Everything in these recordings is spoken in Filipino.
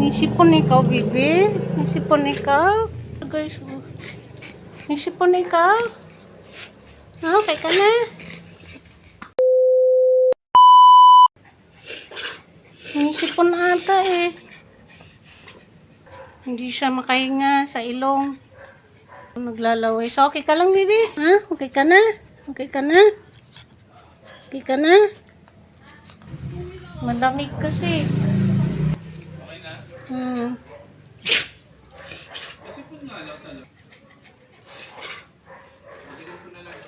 Nisipon ikaw, bibi. Nisipon ikaw. Guys, nisipon ikaw. Okay ka na? Nisipon ata eh. Hindi siya makahinga sa ilong. Naglalaway. So, okay ka lang, bibi? Ha? Okay ka na? Okay ka na? Okay ka na? Malamig kasi. Okay na? Nasipon nga lang talaga. Balikan ko na lang.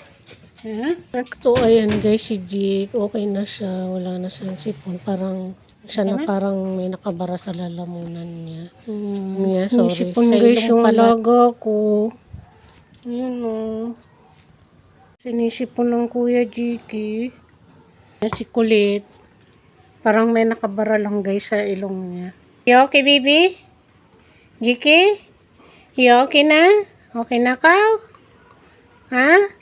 So, ayan guys, si Jake, okay na siya. Wala na siyang sipon. Parang, siya na parang may nakabara sa lalamunan niya. Yeah, sorry. Sipon guys yung alaga ko. Ayan o. Sinisipon ng Kuya Jake. Si Kulit. Parang may nakabara lang guys sa ilong niya. You okay, baby? Jake? You okay na? Okay na ka? Ha?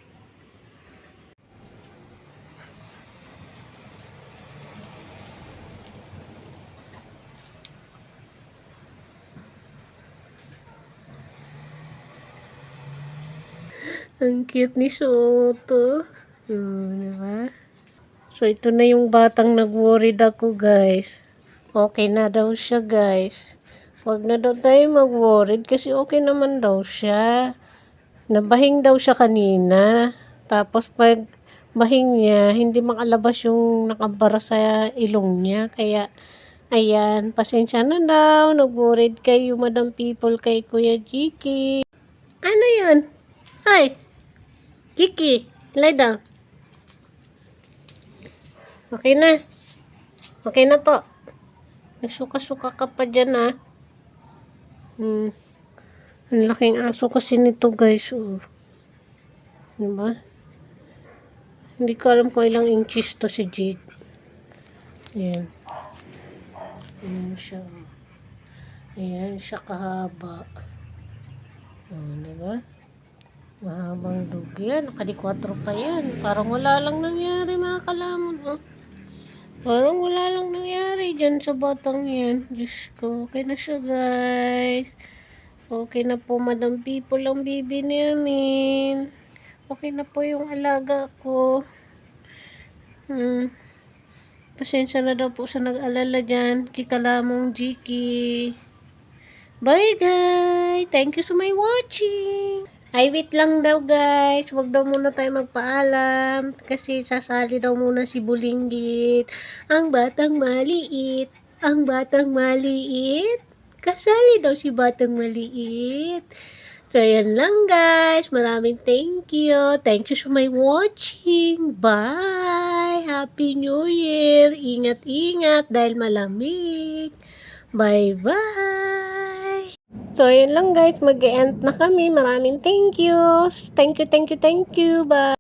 Ang cute ni Soto. Diba? So, ito na yung batang nag-worried ako, guys. Okay na daw siya, guys. Huwag na daw tayo mag-worried kasi okay naman daw siya. Nabahing daw siya kanina. Tapos, pag bahing niya, hindi makalabas yung nakabara sa ilong niya. Kaya, ayan, pasensya na daw. Nag-worried kayo, Madam People, kay Kuya Jiki. Ano yun? Ay! Jiki, lie down. Okay na. Okay na po. Nasuka-suka ka pa dyan, ha. Ang laking aso kasi nito, guys. Oh. Diba? Hindi ko alam kung ilang inches to si Jake. Ayan. Ayan siya. Ayan siya kahaba. Oh, diba? Mahabang dugo yan. Nakadi-4 pa yan. Parang wala lang nangyari, mga kalamon. Oh. Parang wala lang nangyari dyan sa batang yan. Diyos ko. Okay na siya, guys. Okay na po, Madam People, ang bibi namin. Okay na po yung alaga ko. Pasensya na daw po sa nag-alala dyan. Kikalamong Jiki. Bye, guys. Thank you so much watching. Ay, wait lang daw, guys. Huwag daw muna tayo magpaalam. Kasi sasali daw muna si Bulinggit. Ang batang maliit. Ang batang maliit. Kasali daw si batang maliit. So, yan lang, guys. Maraming thank you. Thank you so much watching. Bye. Happy New Year. Ingat-ingat dahil malamig. Bye-bye. So, yun lang guys. Mag-e-end na kami. Maraming thank you. Thank you. Bye.